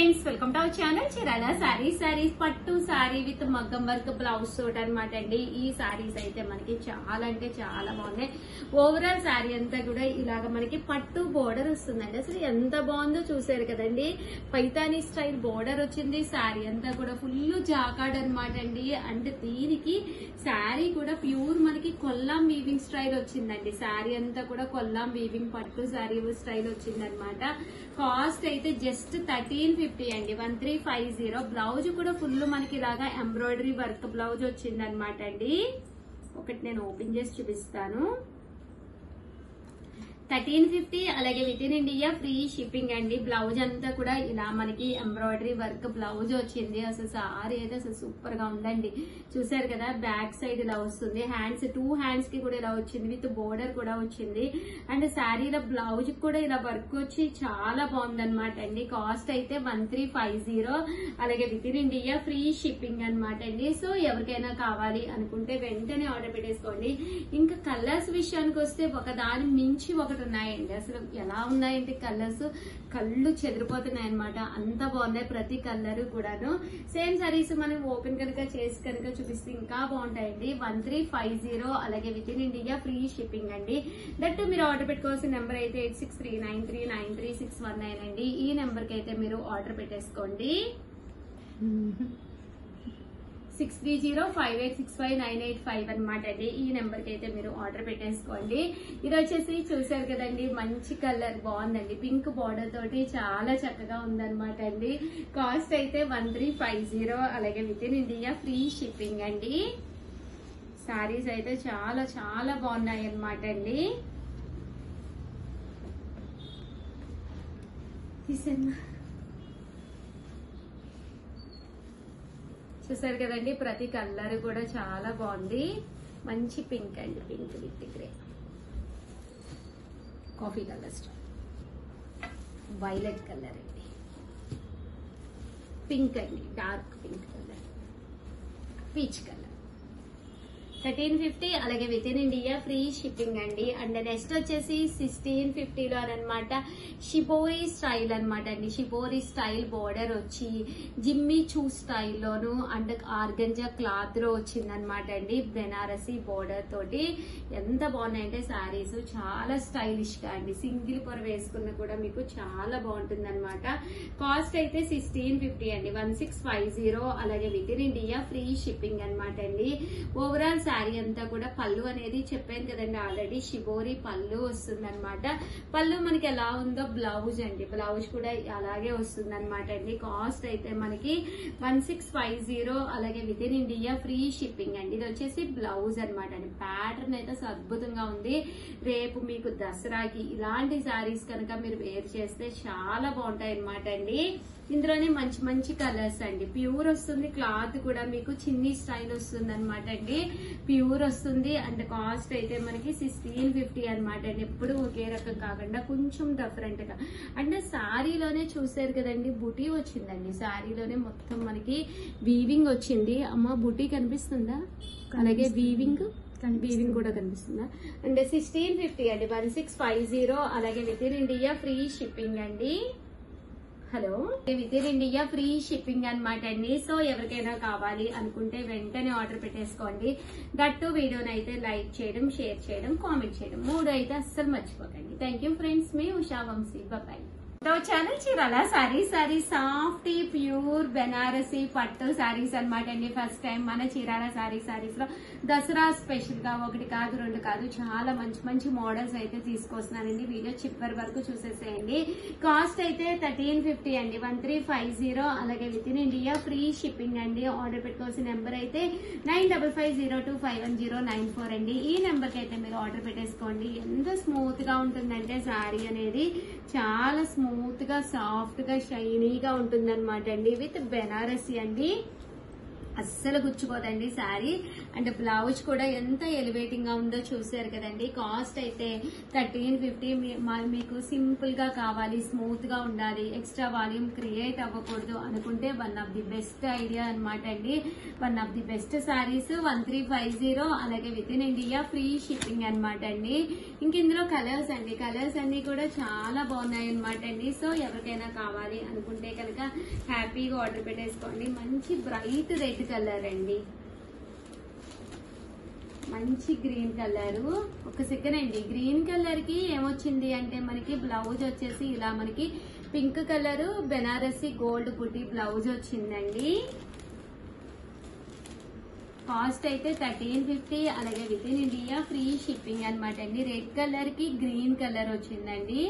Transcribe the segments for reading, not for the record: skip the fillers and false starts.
Friends, welcome to our channel Chirala saris పట్టు sorry with మగ్గం work blouse suit అనమాట అండి. ఈ సారీస్ అయితే మనకి చాలా అంటే చాలా బాగున్నాయి. ఓవరాల్ సారీ అంతా కూడా ఇలాగ మనకి పట్టు బోర్డర్ వస్తుందండి. అసలు ఎంత బాగుందో చూసారు కదండి. పైతానీ స్టైల్ బోర్డర్ వచ్చింది. సారీ అంతా కూడా ఫుల్ జాకాడ్ అనమాట అండి. అంటే దీనికి సారీ కూడా ప్యూర్ మనకి కొల్లాం వీవింగ్ స్టైల్ వచ్చిందండి. సారీ అంతా కూడా కొల్లాం వీవింగ్ పట్టు సారీ స్టైల్ వచ్చింది అనమాట. కాస్ట్ అయితే జస్ట్ 1350 అండి, 1350. బ్లౌజ్ కూడా ఫుల్ మనకి ఇలాగా ఎంబ్రాయిడరీ వర్క్ బ్లౌజ్ వచ్చింది అనమాట అండి. ఒకటి నేను ఓపెన్ చేసి చూపిస్తాను. 1350. అలాగే within India free shipping అండి. బ్లౌజ్ అంతా కూడా ఇలా మనకి ఎంబ్రాయిడరీ వర్క్ బ్లౌజ్ వచ్చింది. అసలు సారీ అయితే అసలు సూపర్ గా ఉందండి. చూసారు కదా, బ్యాక్ సైడ్ ఇలా వస్తుంది. హ్యాండ్స్ 2 హ్యాండ్స్ కి కూడా ఇలా వచ్చింది. విత్ బోర్డర్ కూడా వచ్చింది. అండ్ శారీలో బ్లౌజ్ కూడా ఇలా వర్క్ వచ్చి చాలా బాగుంది అనమాట అండి. కాస్ట్ అయితే 1350. అలాగే within India free shipping అనమాట అండి. సో ఎవరికైనా కావాలి అనుకుంటే వెంటనే ఆర్డర్ పెట్టేసుకోండి. ఇంకా కలర్స్ విషయానికి వస్తే ఒకదాని మించి ఒకటి ఉన్నాయండి. అసలు ఎలా ఉన్నాయంటే కలర్స్ కళ్ళు చెదిరిపోతున్నాయి అనమాట. అంత బాగున్నాయి ప్రతి కలర్ కూడాను. సేమ్ సారీస్ మనం ఓపెన్ కనుక చేసి కనుక చూపిస్తే ఇంకా బాగుంటాయండి. 1350. అలాగే within India free shipping అండి. దట్ మీరు ఆర్డర్ పెట్టుకోవాల్సిన నెంబర్ అయితే 8639393619 అండి. ఈ నెంబర్ కి అయితే మీరు ఆర్డర్ పెట్టేసుకోండి. 6305865985 అనమాట అండి. ఈ నెంబర్ కి అయితే మీరు ఆర్డర్ పెట్టేసుకోండి. ఇది వచ్చేసి చూసారు కదండి, మంచి కలర్ బాగుందండి. పింక్ బార్డర్ తోటి చాలా చక్కగా ఉందన్నమాట అండి. కాస్ట్ అయితే 1350. అలాగే within India free shipping అండి. సారీస్ అయితే చాలా చాలా బాగున్నాయి అనమాట అండి. చూసారు కదండి, ప్రతి కలర్ కూడా చాలా బాగుంది. మంచి పింక్ అండి, pink with grey, coffee colour style, violet colour అండి, పింక్ అండి, dark pink colour, peach colour. 1350. అలాగే within India free shipping అండి. అండ్ నెక్స్ట్ వచ్చేసి 1650లో అనమాట షిబోరి స్టైల్ అనమాట అండి. షిబోరి స్టైల్ బోర్డర్ వచ్చి జిమ్మి చూ స్టైల్లోను అండ్ ఆర్గంజా క్లాత్ లో వచ్చింది అనమాట అండి. బెనారసీ బోర్డర్ తోటి ఎంత బాగున్నాయంటే శారీస్ చాలా స్టైలిష్ గా అండి. సింగిల్ పొర వేసుకున్న కూడా మీకు చాలా బాగుంటుంది అనమాట. కాస్ట్ అయితే 1650 అండి, 1650. అలాగే within India free shipping అనమాట అండి. ఓవరాల్ శారీ అంతా కూడా పళ్ళు అనేది చెప్పాను కదండి ఆల్రెడీ, షిబోరి పళ్ళు వస్తుంది అనమాట. పళ్ళు మనకి ఎలా ఉందో బ్లౌజ్ అండి, బ్లౌజ్ కూడా అలాగే వస్తుంది అనమాట అండి. కాస్ట్ అయితే మనకి 1650. అలాగే within India free shipping అండి. ఇది వచ్చేసి బ్లౌజ్ అనమాట అండి. ప్యాటర్న్ అయితే అద్భుతంగా ఉంది. రేపు మీకు దసరాకి ఇలాంటి శారీస్ కనుక మీరు వేర్ చేస్తే చాలా బాగుంటాయి అనమాట అండి. ఇందులోనే మంచి మంచి కలర్స్ అండి. ప్యూర్ వస్తుంది, క్లాత్ కూడా మీకు చిన్ని స్టైల్ వస్తుంది అనమాట అండి. ప్యూర్ వస్తుంది. అండ్ కాస్ట్ అయితే మనకి 1650 అనమాట అండి. ఎప్పుడు ఒకే రకం కాకుండా కొంచెం డిఫరెంట్ గా. అంటే శారీలోనే చూసారు కదండి, బుటీ వచ్చిందండి. శారీలోనే మొత్తం మనకి వీవింగ్ వచ్చింది. అమ్మ బుటీ కనిపిస్తుందా? అలాగే వీవింగ్ కూడా కనిపిస్తుందా? అండ్ 1650 అండి, 1650. అలాగే within India free shipping అండి. Hello, within India free shipping అనమాట అండి. సో ఎవరికైనా కావాలి అనుకుంటే వెంటనే ఆర్డర్ పెట్టేసుకోండి. దట్టు వీడియోని అయితే లైక్ చేయడం, షేర్ చేయడం, కామెంట్ చేయడం 3 అయితే అస్సలు మర్చిపోకండి. థ్యాంక్ యూ ఫ్రెండ్స్, మీ Usha Vamshi. Bye. Channel Chirala sari soft pure Banarasi పట్టు సారీస్ అనమాట అండి. ఫస్ట్ టైం మన చీరాల సారీస్ లో దసరా స్పెషల్ గా 1 కాదు 2 కాదు చాలా మంచి మంచి మోడల్స్ అయితే తీసుకొస్తున్నానండి. వీడియో చివరి వరకు చూసేసేయండి. కాస్ట్ అయితే 1350 అండి, 1350. అలాగే within India free shipping అండి. ఆర్డర్ పెట్టుకోవాల్సిన నెంబర్ అయితే 9550251094 అండి. ఈ నెంబర్ కి అయితే మీరు ఆర్డర్ పెట్టేసుకోండి. ఎంత స్మూత్ గా ఉంటుందంటే శారీ అనేది చాలా స్మూత్ గా సాఫ్ట్ గా షైనీగా ఉంటుంది అనమాట అండి. విత్ బెనారసీ అండి. అస్సలు గుచ్చుకోదండి శారీ. అండ్ బ్లౌజ్ కూడా ఎంత ఎలివేటింగ్ గా ఉందో చూసారు కదండి. కాస్ట్ అయితే 1350. మీకు సింపుల్ గా కావాలి, స్మూత్ గా ఉండాలి, ఎక్స్ట్రా వాల్యూమ్ క్రియేట్ అవ్వకూడదు అనుకుంటే one of the best idea అనమాట అండి. One of the best saris 1350. అలాగే within India free shipping అనమాట అండి. ఇంక ఇందులో కలర్స్ అండి, కలర్స్ అన్ని కూడా చాలా బాగున్నాయి అనమాట అండి. సో ఎవరికైనా కావాలి అనుకుంటే కనుక హ్యాపీగా ఆర్డర్ పెట్టేసుకోండి. మంచి బ్రైట్ రెడ్ కలర్ అండి, మంచి గ్రీన్ కలర్. ఒక సెకండ్ అండి, గ్రీన్ కలర్ కి ఏమొచ్చింది అంటే మనకి బ్లౌజ్ వచ్చేసి ఇలా మనకి పింక్ కలర్ బెనారసి గోల్డ్ బుట్టి బ్లౌజ్ వచ్చిందండి. కాస్ట్ అయితే 1350. అలాగే within India free shipping అనమాట అండి. రెడ్ కలర్ కి గ్రీన్ కలర్ వచ్చిందండి.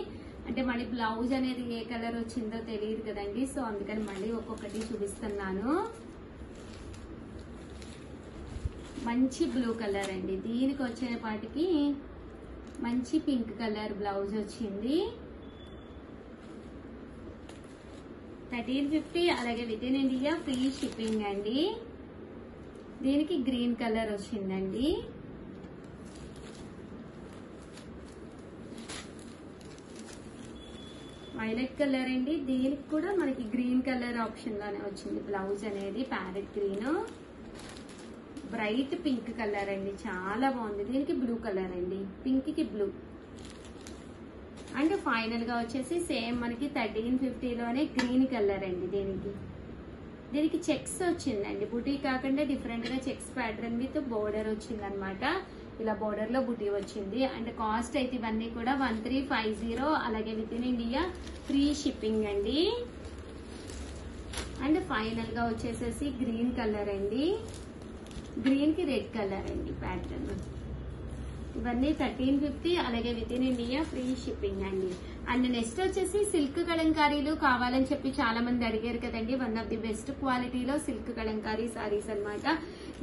అంటే మళ్ళీ బ్లౌజ్ అనేది ఏ కలర్ వచ్చిందో తెలియదు కదండి. సో అందుకని మళ్ళీ ఒక్కొక్కటి చూపిస్తున్నాను. మంచి బ్లూ కలర్ అండి, దీనికి వచ్చేపాటికి మంచి పింక్ కలర్ బ్లౌజ్ వచ్చింది. 1350. అలాగే within India free shipping అండి. దీనికి గ్రీన్ కలర్ వచ్చిందండి. వైలెట్ కలర్ అండి, దీనికి కూడా మనకి గ్రీన్ కలర్ ఆప్షన్ లోనే వచ్చింది బ్లౌజ్ అనేది, parrot green. Bright pink colour అండి, చాలా బాగుంది. దీనికి బ్లూ కలర్ అండి, పింక్ కి బ్లూ. అండ్ ఫైనల్ గా వచ్చేసి సేమ్ మనకి 1350లోనే గ్రీన్ కలర్ అండి. దీనికి చెక్స్ వచ్చిందండి, బుటీ కాకుండా డిఫరెంట్ గా చెక్స్ ప్యాటర్న్ విత్ బోర్డర్ వచ్చింది అనమాట. ఇలా బోర్డర్ లో బుటీ వచ్చింది. అండ్ కాస్ట్ అయితే ఇవన్నీ కూడా 1350. అలాగే within India free shipping అండి. అండ్ ఫైనల్ గా వచ్చేసేసి గ్రీన్ కలర్ అండి, గ్రీన్ కి రెడ్ కలర్ అండి ప్యాటర్న్. ఇవన్నీ 1350. అలాగే within India free shipping అండి. అండ్ నెక్స్ట్ వచ్చేసి సిల్క్ కలంకారీలు కావాలని చెప్పి చాలా మంది అడిగారు కదండి. వన్ ఆఫ్ ది బెస్ట్ క్వాలిటీలో సిల్క్ కలంకారీ సారీస్ అనమాట.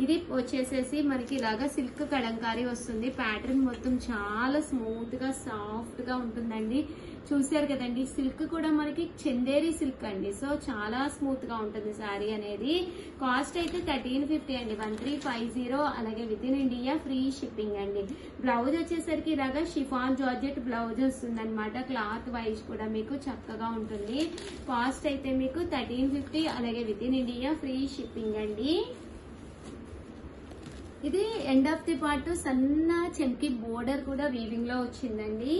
ఇది వచ్చేసేసి మనకి ఇలాగా సిల్క్ కలంకారీ వస్తుంది. ప్యాటర్న్ మొత్తం చాలా స్మూత్ గా సాఫ్ట్ గా ఉంటుందండి. చూసారు కదండి, సిల్క్ కూడా మనకి చందేరి సిల్క్ అండి. సో చాలా స్మూత్ గా ఉంటుంది శారీ అనేది. కాస్ట్ అయితే 1350 అండి, 1350. అలాగే within India free shipping అండి. బ్లౌజ్ వచ్చేసరికి ఇలాగా షిఫాన్ జార్జెట్ బ్లౌజ్ వస్తుంది అనమాట. క్లాత్ వైజ్ కూడా మీకు చక్కగా ఉంటుంది. కాస్ట్ అయితే మీకు 1350. అలాగే within India free shipping అండి. ఇది ఎండ్ ఆఫ్ ది పార్ట్ సన్న చెంకి బోర్డర్ కూడా వీవింగ్ లో వచ్చిందండి.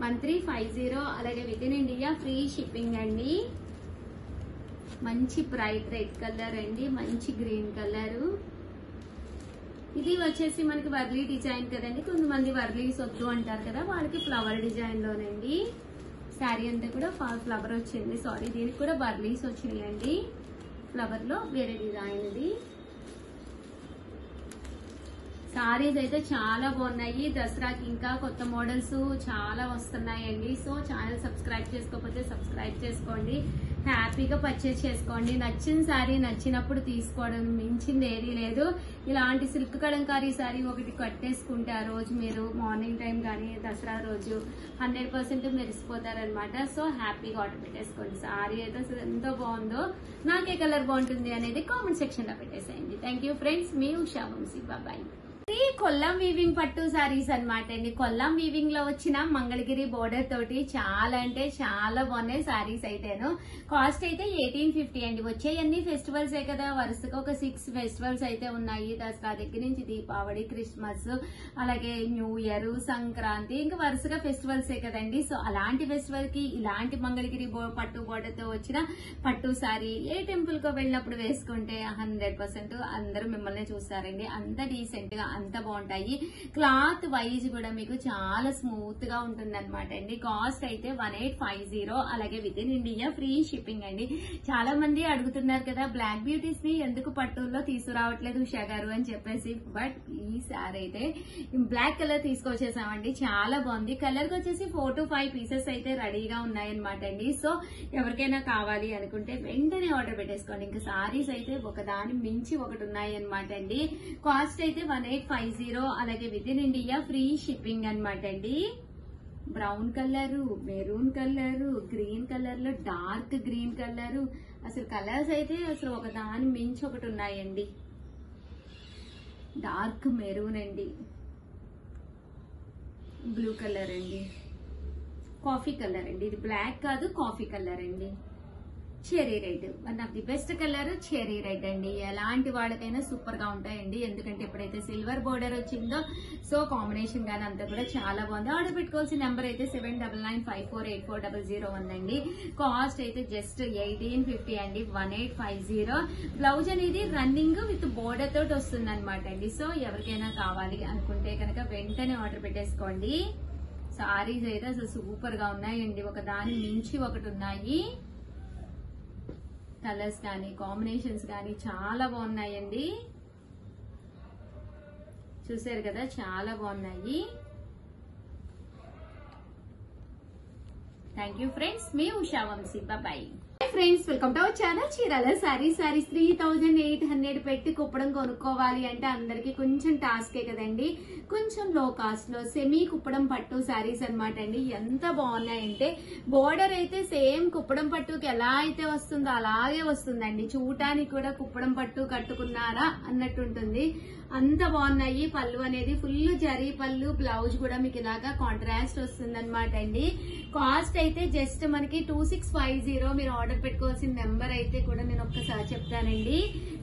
1350. అలాగే within India free shipping అండి. మంచి బ్రైట్ రెడ్ కలర్ అండి, మంచి గ్రీన్ కలర్. ఇది వచ్చేసి మనకి వర్లీ డిజైన్ కదండి. కొంతమంది వర్లీస్ వద్దు అంటారు కదా, వాళ్ళకి ఫ్లవర్ డిజైన్ లోనండి. శారీ అంతా కూడా ఫ్లవర్ వచ్చింది. సారీ, దీనికి కూడా వర్లీస్ వచ్చినాయండి. ఫ్లవర్ లో వేరే డిజైన్ ఇది. సారీస్ అయితే చాలా బాగున్నాయి. దసరాకి ఇంకా కొత్త మోడల్స్ చాలా వస్తున్నాయండి. సో ఛానల్ సబ్స్క్రైబ్ చేసుకోకపోతే సబ్స్క్రైబ్ చేసుకోండి. హ్యాపీగా పర్చేస్ చేసుకోండి. నచ్చిన శారీ నచ్చినప్పుడు తీసుకోవడం మించింది ఏదీ లేదు. ఇలాంటి సిల్క్ కలంకారీ శారీ ఒకటి కట్టేసుకుంటే ఆ రోజు మీరు మార్నింగ్ టైం కానీ దసరా రోజు 100% మెరిసిపోతారనమాట. సో హ్యాపీగా ఆర్డర్ పెట్టేసుకోండి. శారీ అయితే ఎంతో బాగుందో, నాకే కలర్ బాగుంటుంది అనేది కామెంట్ సెక్షన్ లో పెట్టేసేయండి. థ్యాంక్ యూ ఫ్రెండ్స్, మీ ఉషా వంశీ. బాయ్. కొల్లం వీవింగ్ పట్టు సారీస్ అనమాట అండి. కొల్లం వీవింగ్ లో వచ్చిన మంగళగిరి బోర్డర్ తోటి చాలా అంటే చాలా బాగున్నాయి సారీస్ అయితేను. కాస్ట్ అయితే 1850 అండి. వచ్చేయన్ని ఫెస్టివల్స్ కదా, వరుసగా ఒక 6 ఫెస్టివల్స్ అయితే ఉన్నాయి. దసరా దగ్గర నుంచి దీపావళి, క్రిస్మస్, అలాగే న్యూ ఇయర్, సంక్రాంతి, ఇంకా వరుసగా ఫెస్టివల్స్ కదండి. సో అలాంటి ఫెస్టివల్ కి ఇలాంటి మంగళగిరి పట్టు బోర్డర్ తో వచ్చిన పట్టు సారీ ఏ టెంపుల్ కో వెళ్ళినప్పుడు వేసుకుంటే 100% అందరూ మిమ్మల్ని చూస్తారండి. అంత డీసెంట్ గా అంత బాగుంటాయి. క్లాత్ వైజ్ కూడా మీకు చాలా స్మూత్ గా ఉంటుంది అనమాట అండి. కాస్ట్ అయితే 1850. అలాగే within India free shipping అండి. చాలా మంది అడుగుతున్నారు కదా, బ్లాక్ బ్యూటీస్ ని ఎందుకు పట్టుల్లో తీసుకురావట్లేదు ఉషా గారు అని చెప్పేసి. బట్ ఈ సారీ అయితే బ్లాక్ కలర్ తీసుకొచ్చేసామండి. చాలా బాగుంది. కలర్ కి వచ్చేసి 4 to 5 పీసెస్ అయితే రెడీగా ఉన్నాయన్నమాట అండి. సో ఎవరికైనా కావాలి అనుకుంటే వెంటనే ఆర్డర్ పెట్టేసుకోండి. ఇంకా సారీస్ అయితే ఒకదాని మించి ఒకటి ఉన్నాయి అనమాట అండి. కాస్ట్ అయితే 1850. అలాగే within India free shipping అనమాట అండి. Brown colour, maroon colour, green colour లో డార్క్ గ్రీన్ కలరు, అసలు కలర్స్ అయితే అసలు ఒక దాని మించి ఒకటి ఉన్నాయండి. డార్క్ మెరూన్ అండి, బ్లూ కలర్ అండి, కాఫీ కలర్ అండి, ఇది బ్లాక్ కాదు కాఫీ కలర్ అండి, cherry red, one of the best colour cherry red అండి. ఎలాంటి వాళ్ళకైనా సూపర్ గా ఉంటాయండి, ఎందుకంటే ఎప్పుడైతే సిల్వర్ బోర్డర్ వచ్చిందో సో కాంబినేషన్ గానీ అంతా కూడా చాలా బాగుంది. ఆర్డర్ పెట్టుకోవాల్సిన నెంబర్ అయితే 7995484001 అండి. కాస్ట్ అయితే జస్ట్ 1850 అండి, 1850. బ్లౌజ్ అనేది రన్నింగ్ విత్ బోర్డర్ తోటి వస్తుంది అనమాట అండి. సో ఎవరికైనా కావాలి అనుకుంటే కనుక వెంటనే ఆర్డర్ పెట్టేసుకోండి. సారీస్ అయితే అసలు సూపర్ గా ఉన్నాయండి, ఒక దాని మించి ఒకటి ఉన్నాయి. కలర్స్ కానీ కాంబినేషన్స్ కానీ చాలా బాగున్నాయండి. చూసారు కదా, చాలా బాగున్నాయి. థ్యాంక్ యూ ఫ్రెండ్స్, మీ Usha Vamshi, bye. Friends, welcome to our channel Chirala saris. 3800 పెట్టి కుప్పడం కొనుక్కోవాలి అంటే అందరికి కొంచెం టాస్కే కదండి. కొంచెం లో కాస్ట్ లో సెమీ కుప్పడం పట్టు సారీస్ అనమాట అండి. ఎంత బాగున్నాయంటే బోర్డర్ అయితే సేమ్ కుప్పడం పట్టుకి ఎలా అయితే వస్తుందో అలాగే వస్తుందండి. చూడటానికి కూడా కుప్పడం పట్టు కట్టుకున్నారా అన్నట్టు ఉంటుంది, అంత బాగున్నాయి. పళ్ళు అనేది ఫుల్ జరీ పళ్ళు, బ్లౌజ్ కూడా మీకు ఇలాగా కాంట్రాస్ట్ వస్తుంది అనమాట అండి. కాస్ట్ అయితే జస్ట్ మనకి 2650. మీరు ఆర్డర్ పెట్టుకోవాల్సిన నెంబర్ అయితే కూడా నేను ఒక్కసారి చెప్తానండి.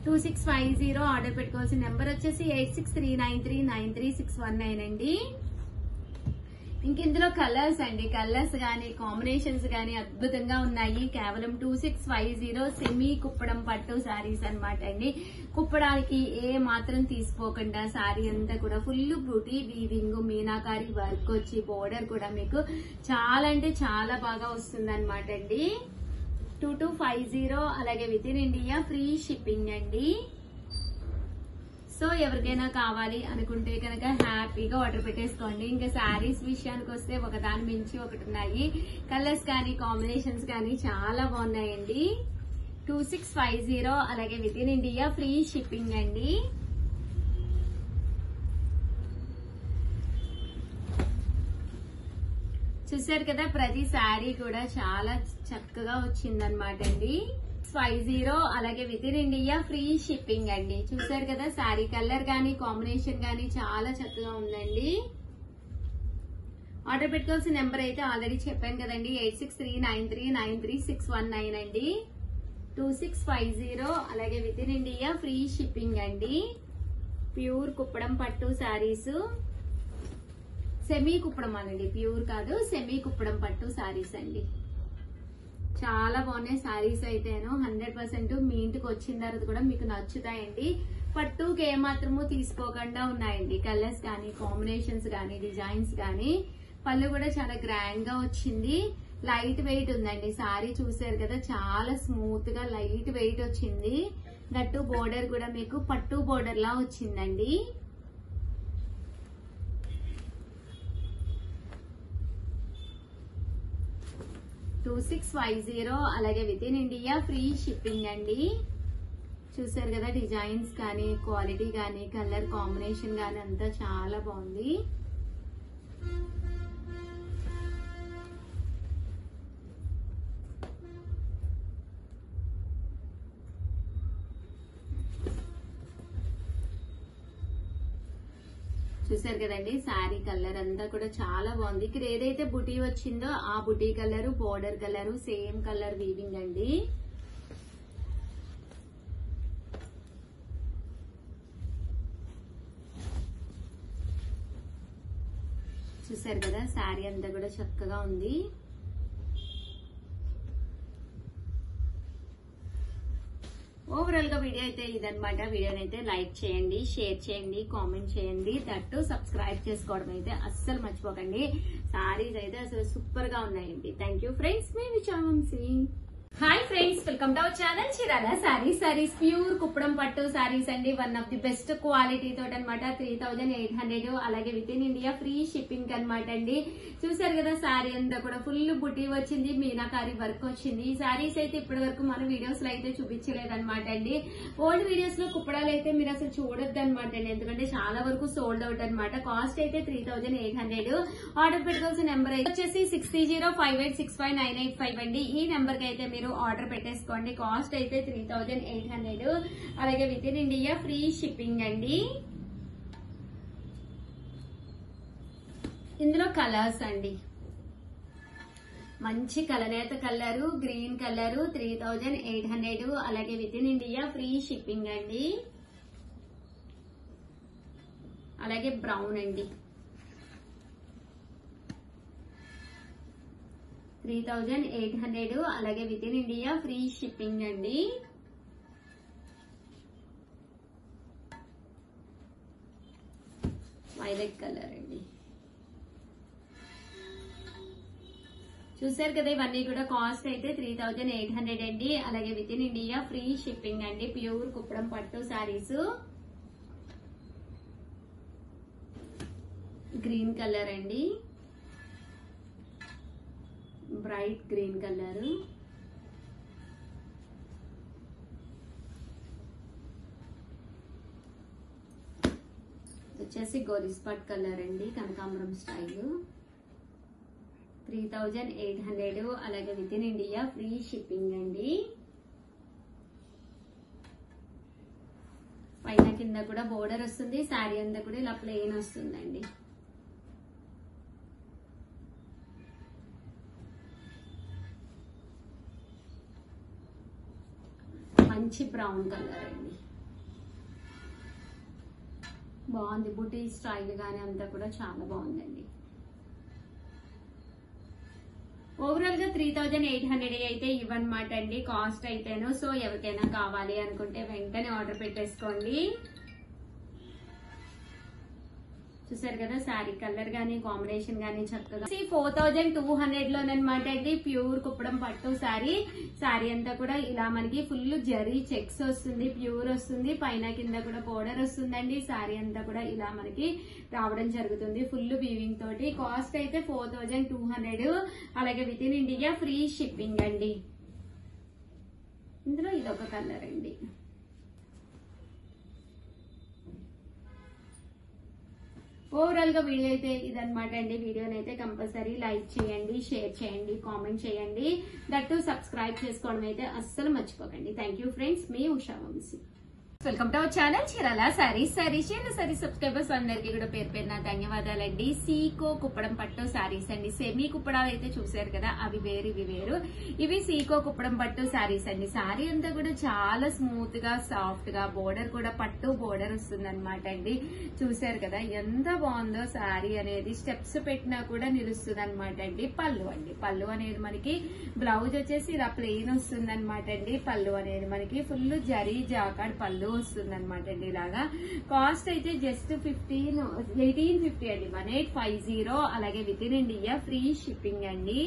2650 ఆర్డర్ పెట్టుకోవాల్సిన నెంబర్ వచ్చేసి 8639393619 అండి. ఇంక ఇందులో కలర్స్ అండి, కలర్స్ గానీ కాంబినేషన్స్ గానీ అద్భుతంగా ఉన్నాయి. కేవలం 2650 సెమీ కుప్పడం పట్టు సారీస్ అనమాట అండి. కుప్పడానికి ఏ మాత్రం తీసుకోకుండా సారీ అంతా కూడా full beauty weaving meenakari work వచ్చి బోర్డర్ కూడా మీకు చాలా అంటే చాలా బాగా వస్తుంది అనమాట అండి. 2250, అలాగే within India free shipping అండి. సో ఎవరికైనా కావాలి అనుకుంటే కనుక హ్యాపీగా ఆర్డర్ పెట్టేసుకోండి. ఇంకా శారీస్ విషయానికి వస్తే ఒక దాని మించి ఒకటి ఉన్నాయి. కలర్స్ కానీ కాంబినేషన్స్ కానీ చాలా బాగున్నాయండి. 2650, అలాగే within India free shipping అండి. చూసారు కదా, ప్రతి శారీ కూడా చాలా చక్కగా వచ్చిందనమాట అండి. 50, అలాగే within India free shipping అండి. చూసారు కదా, శారీ కలర్ గానీ కాంబినేషన్ గానీ చాలా చక్కగా ఉందండి. ఆర్డర్ పెట్టుకోవాల్సిన నెంబర్ అయితే ఆల్రెడీ చెప్పాను కదండి, 8639393619 అండి. 2650, అలాగే within India free shipping అండి. ప్యూర్ కుప్పడం పట్టు శారీస్, సెమీ కుప్పడం అనండి, ప్యూర్ కాదు సెమీ కుప్పడం పట్టు శారీస్ అండి. చాలా బాగున్నాయి శారీస్ అయితేను. 100% మీ ఇంటికి వచ్చిన తర్వాత కూడా మీకు నచ్చుతాయండి. పట్టుకి ఏమాత్రము తీసుకోకుండా ఉన్నాయండి. కలర్స్ కానీ కాంబినేషన్స్ కానీ డిజైన్స్ కానీ. పళ్ళు కూడా చాలా గ్రాండ్ గా వచ్చింది. లైట్ వెయిట్ ఉందండి శారీ. చూసారు కదా, చాలా స్మూత్ గా లైట్ వెయిట్ వచ్చింది. దట్టు బోర్డర్ కూడా మీకు పట్టు బోర్డర్ లా వచ్చిందండి. $2650, అలాగే within India free shipping అండి. చూసారు కదా, డిజైన్స్ కానీ క్వాలిటీ కానీ కలర్ కాంబినేషన్ కానీ అంతా చాలా బాగుంది. చూసారు కదండి, శారీ కలర్ అంతా కూడా చాలా బాగుంది. ఇక్కడ ఏదైతే బుటీ వచ్చిందో ఆ బుటీ colour, border colour same colour weaving అండి. చూసారు కదా, శారీ అంతా కూడా చక్కగా ఉంది. ఓవరాల్ గా వీడియో అయితే ఇదనమాట. వీడియోని అయితే లైక్ చేయండి, షేర్ చేయండి, కామెంట్ చేయండి. దట్టు సబ్స్క్రైబ్ చేసుకోవడం అయితే అస్సలు మర్చిపోకండి. సారీస్ అయితే అసలు సూపర్ గా ఉన్నాయండి. థ్యాంక్ యూ ఫ్రెండ్స్, మీ Usha Vamshi. Hi friends, welcome welcome to our channel Chirala saris pure Kuppadam పట్టు సారీస్ అండి. One of the best quality తోటి అనమాట. 3800 అలాగే within India free shipping అనమాట అండి. చూసారు కదా సారీ అంతా కూడా ఫుల్ బుటీ వచ్చింది, మీనాకారి వర్క్ వచ్చింది. ఈ సారీస్ అయితే ఇప్పటి వరకు మన వీడియోస్ లో అయితే చూపించలేదన్నమాట అండి. ఓల్డ్ వీడియోస్ లో కుప్పడాలు అయితే మీరు అసలు చూడొద్దు అనమాట అండి, ఎందుకంటే చాలా వరకు సోల్డ్ అవుట్ అనమాట. కాస్ట్ అయితే 3800. ఆర్డర్ పెట్టుకోవాల్సిన నెంబర్ అయితే వచ్చేసి 6305865985 అండి. ఈ నెంబర్ కి అయితే మీరు ఆర్డర్ పెట్టేసుకోండి. కాస్ట్ అయితే 3800 అలాగే within India free shipping అండి. ఇందులో కలర్స్ అండి, మంచి కలనేత కలరు, గ్రీన్ కలరు 3800 అలాగే within India free shipping అండి. అలాగే బ్రౌన్ అండి 3800 అలాగే within India free shipping అండి. వైలెట్ కలర్ అండి. చూసారు కదా, ఇవన్నీ కూడా కాస్ట్ అయితే 3800 అండి. అలాగే within India free shipping అండి. ప్యూర్ కుప్పడం పట్టు సారీస్. గ్రీన్ కలర్ అండి, బ్రైట్ గ్రీన్ కలర్. వచ్చేసి గోరిస్పాట్ కలర్ అండి, కనకాంబరం స్టైల్. 3800 అలాగే within India free shipping అండి. పైన కింద కూడా బోర్డర్ వస్తుంది, శారీ అంతా కూడా ఇలా ప్లెయిన్ వస్తుందండి. మంచి బ్రౌన్ కలర్ అండి, బాగుంది. బుటీ స్టైల్ గానీ అంతా కూడా చాలా బాగుందండి. ఓవరాల్ గా 3800 అయితే ఇవ్వనమాట అండి కాస్ట్ అయితేను. సో ఎవరికైనా కావాలి అనుకుంటే వెంటనే ఆర్డర్ పెట్టేసుకోండి. చూసారు కదా, శారీ కలర్ గానీ కాంబినేషన్ గానీ చక్కగా 4200 లోనమాట అండి. ప్యూర్ కుప్పడం పట్టు శారీ. శారీ అంతా కూడా ఇలా మనకి ఫుల్ జరీ చెక్స్ వస్తుంది, ప్యూర్ వస్తుంది. పైన కింద కూడా బోర్డర్ వస్తుందండి. శారీ అంతా కూడా ఇలా మనకి రావడం జరుగుతుంది ఫుల్ వీవింగ్ తోటి. కాస్ట్ అయితే 4200 అలాగే within India free shipping అండి. ఇందులో ఇదొక కలర్ అండి. ఓవరాల్ గా వీడియో అయితే ఇదనమాట అండి. వీడియోని అయితే కంపల్సరీ లైక్ చేయండి, షేర్ చేయండి, కామెంట్ చేయండి. దట్టు సబ్స్క్రైబ్ చేసుకోవడం అయితే అస్సలు మర్చిపోకండి. థ్యాంక్ యూ ఫ్రెండ్స్, మీ Usha Vamshi. Welcome to our channel Chirala saris subscribers అందరికీ కూడా పేరు పేరున ధన్యవాదాలండి. సీకో కుప్పడం పట్టు సారీస్ అండి. సెమీ కుప్పడాలు అయితే చూసారు కదా, అవి వేరు ఇవి వేరు. ఇవి సీకో కుప్పడం పట్టు సారీస్ అండి. సారీ అంతా కూడా చాలా స్మూత్ గా సాఫ్ట్ గా, బోర్డర్ కూడా పట్టు బోర్డర్ వస్తుంది అనమాట అండి. చూసారు కదా ఎంత బాగుందో సారీ అనేది. స్టెప్స్ పెట్టినా కూడా నిలుస్తుంది అనమాట అండి. పళ్ళు అండి, పళ్ళు అనేది మనకి బ్లౌజ్ వచ్చేసి ఇలా ప్లెయిన్ వస్తుంది అనమాట అండి. పళ్ళు అనేది మనకి ఫుల్ జరీ జాకాడ్ పళ్ళు వస్తుంది అనమాట అండి. ఇలాగా కాస్ట్ అయితే జస్ట్ 1850 అండి. 1850 అలాగే within India free shipping అండి.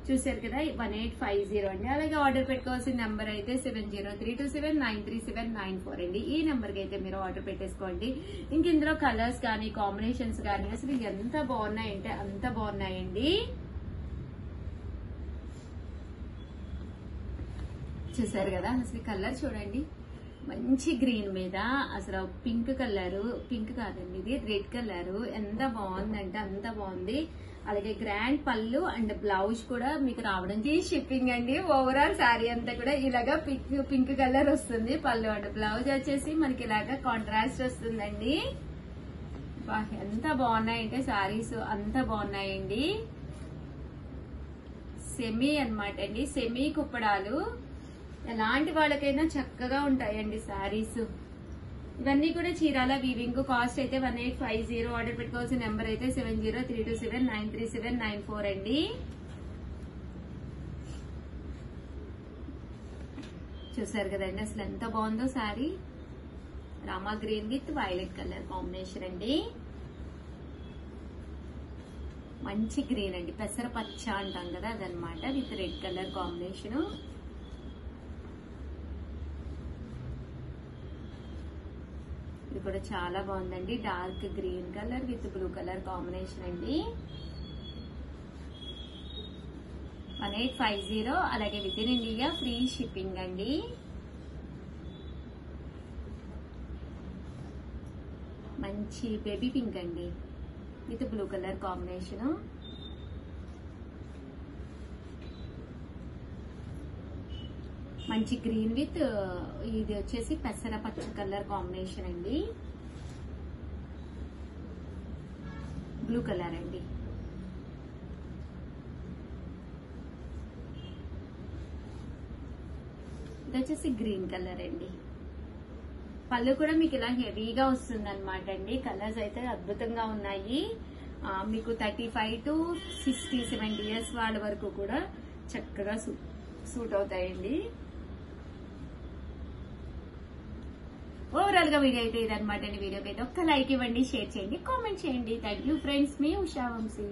చూసారు కదా, 1850 అండి. అలాగే ఆర్డర్ పెట్టుకోవాల్సిన నెంబర్ అయితే 7032793794 అండి. ఈ నెంబర్ కి అయితే మీరు ఆర్డర్ పెట్టేసుకోండి. ఇంక ఇందులో కలర్స్ కానీ కాంబినేషన్స్ కానీ అసలు ఎంత బాగున్నాయంటే అంత బాగున్నాయండి. చూసారు కదా, అసలు కలర్ చూడండి, మంచి గ్రీన్ మీద అసలు పింక్ కలర్, పింక్ కాదండి ఇది రెడ్ కలర్. ఎంత బాగుందంటే అంత బాగుంది. అలాగే గ్రాండ్ పళ్ళు అండ్ బ్లౌజ్ కూడా మీకు రావడం షిప్పింగ్ అండి. ఓవరాల్ శారీ అంతా కూడా ఇలాగా పింక్ కలర్ వస్తుంది. పళ్ళు అండ్ బ్లౌజ్ వచ్చేసి మనకి ఇలాగా కాంట్రాస్ట్ వస్తుందండి. ఎంత బాగున్నాయంటే శారీస్ అంత బాగున్నాయండి. సెమీ అన్నమాట అండి, సెమీ కుప్పడాలు. ఎలాంటి వాళ్ళకైనా చక్కగా ఉంటాయండి శారీస్. ఇవన్నీ కూడా చీరాల వీవింగ్. కాస్ట్ అయితే 1850. ఆర్డర్ పెట్టుకోవాల్సిన నెంబర్ అయితే 7032793794 అండి. చూసారు కదండి అసలు ఎంత బాగుందో sari. Rama green with violet colour combination అండి. మంచి గ్రీన్ అండి, పెసర పచ్చ అంటాం కదా అదనమాట, విత్ రెడ్ కలర్ కాంబినేషన్. ఇది కూడా చాలా బాగుందండి. Dark green colour with blue colour combination అండి. 1850 అలాగే within India free shipping అండి. మంచి బేబీ పింక్ అండి విత్ బ్లూ కలర్ కాంబినేషన్. మంచి గ్రీన్ విత్ ఇది వచ్చేసి పెసర పచ్చ కలర్ కాంబినేషన్ అండి. బ్లూ కలర్ అండి. ఇది వచ్చేసి గ్రీన్ కలర్ అండి. పళ్ళు కూడా మీకు ఇలా హెవీగా వస్తుంది అనమాట అండి. కలర్స్ అయితే అద్భుతంగా ఉన్నాయి. మీకు 35 to 60, 70 years వాళ్ళ వరకు కూడా చక్కగా సూట్ అవుతాయండి. ఓవరాల్ గా వీడియో అయితే ఇదనమాట అండి. వీడియోకి అయితే ఒక్క లైక్ ఇవ్వండి, షేర్ చేయండి, కామెంట్ చేయండి. Thank you friends. మీ ఉషా వంశీ.